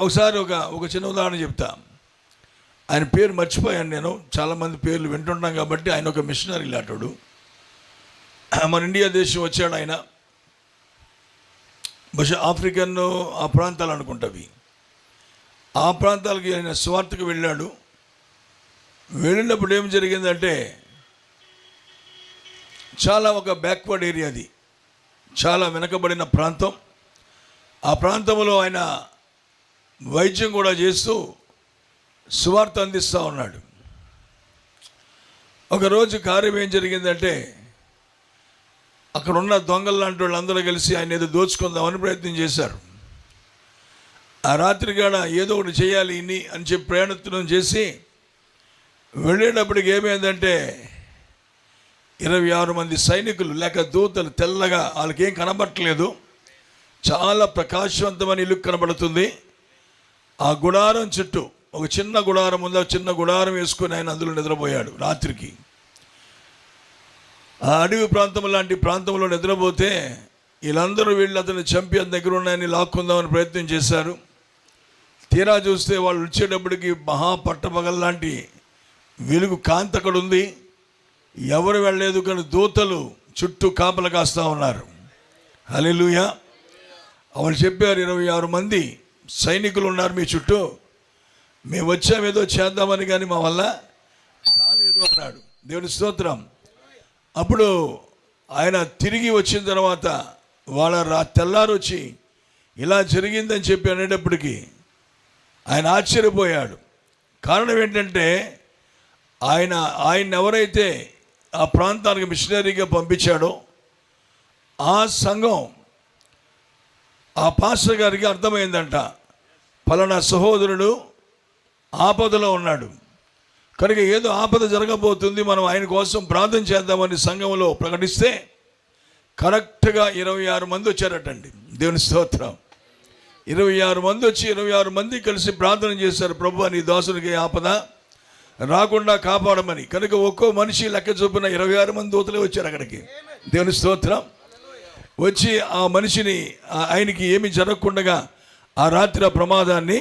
ఒకసారి ఒక చిన్న ఉదాహరణ చెప్తా. ఆయన పేరు మర్చిపోయాను నేను, చాలామంది పేర్లు వింటుంటాం కాబట్టి. ఆయన ఒక మిషనరీ లాంటాడు. మన ఇండియా దేశం వచ్చాడు ఆయన. బహుశా ఆఫ్రికన్ ఆ ప్రాంతాలు అనుకుంటవి. ఆ ప్రాంతాలకి ఆయన స్వార్థకు వెళ్ళాడు. వెళ్ళినప్పుడు ఏం జరిగిందంటే, చాలా ఒక బ్యాక్వర్డ్ ఏరియా, అది చాలా వెనకబడిన ప్రాంతం. ఆ ప్రాంతంలో ఆయన వైద్యం కూడా చేస్తూ సువార్త అందిస్తూ ఉన్నాడు. ఒకరోజు కార్యం ఏం జరిగిందంటే, అక్కడ ఉన్న దొంగలు లాంటి వాళ్ళందరూ కలిసి ఆయన ఏదో దోచుకుందామని ప్రయత్నం చేశారు. ఆ రాత్రిగాడ ఏదో ఒకటి చేయాలి ఇన్ని అని చెప్పి ప్రయాణం చేసి వెళ్ళేటప్పటికి ఏమైందంటే, 26 మంది సైనికులు లేక దూతలు, తెల్లగా, వాళ్ళకేం కనబట్టలేదు, చాలా ప్రకాశవంతమైన ఇల్లు కనబడుతుంది. ఆ గుడారం చుట్టూ ఒక చిన్న గుడారం ఉంది. ఆ చిన్న గుడారం వేసుకొని ఆయన అందులో నిద్రపోయాడు రాత్రికి. ఆ అడవి ప్రాంతం లాంటి ప్రాంతంలో నిద్రపోతే వీళ్ళందరూ వీళ్ళు అతన్ని చంపి అతని దగ్గర ఉన్నాయని లాక్కుందామని ప్రయత్నం చేశారు. తీరా చూస్తే వాళ్ళు వచ్చేటప్పటికి పట్టపగల్ లాంటి వెలుగు కాంతి అక్కడ ఉంది. ఎవరు వెళ్ళలేదు, కానీ దూతలు చుట్టూ కాపలా కాస్తూ ఉన్నారు. హల్లెలూయా. వాళ్ళు చెప్పారు, 26 మంది సైనికులు ఉన్నారు మీ చుట్టూ, మేము వచ్చామేదో చేద్దామని, కానీ మా వల్ల కాలేదు అన్నాడు. దేవుని స్తోత్రం. అప్పుడు ఆయన తిరిగి వచ్చిన తర్వాత వాళ్ళ తెల్లారు వచ్చి ఇలా జరిగిందని చెప్పి అనేటప్పటికీ ఆయన ఆశ్చర్యపోయాడు. కారణం ఏంటంటే, ఆయన ఎవరైతే ఆ ప్రాంతానికి మిషనరీగా పంపించాడో ఆ సంఘం, ఆ పాస్టర్ గారికి అర్థమైందంట, ఫలానా సహోదరుడు ఆపదలో ఉన్నాడు, కనుక ఏదో ఆపద జరగబోతుంది, మనం ఆయన కోసం ప్రార్థన చేద్దామని సంఘంలో ప్రకటిస్తే కరెక్ట్గా 26 మంది వచ్చారటండి. దేవుని స్తోత్రం. 26 మంది వచ్చి 26 మంది కలిసి ప్రార్థన చేశారు, ప్రభువా నీ దాసునికి ఆపద రాకుండా కాపాడమని. కనుక ఒక్కో మనిషి లెక్క చొప్పున 26 మంది దూతలే వచ్చారు అక్కడికి. దేవుని స్తోత్రం. వచ్చి ఆ మనిషిని, ఆయనకి ఏమి జరగకుండా ఆ రాత్రి ఆ ప్రమాదాన్ని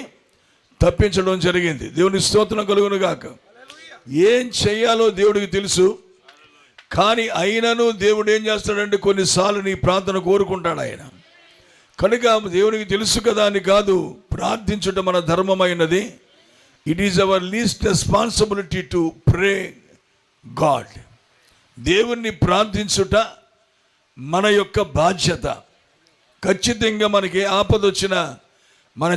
తప్పించడం జరిగింది. దేవుని స్తోత్రం కలుగును గాక. ఏం చెయ్యాలో దేవుడికి తెలుసు, కానీ అయినను దేవుడు ఏం చేస్తాడంటే, కొన్నిసార్లు నీ ప్రార్థన కోరుకుంటాడు ఆయన. కనుక దేవునికి తెలుసు కదా అని కాదు, ప్రార్థించుట మన ధర్మమైనది. It is our least responsibility to pray God. దేవుణ్ణి ప్రార్థించుట మన యొక్క బాధ్యత. ఖచ్చితంగా మనకి ఆపద వచ్చిన మన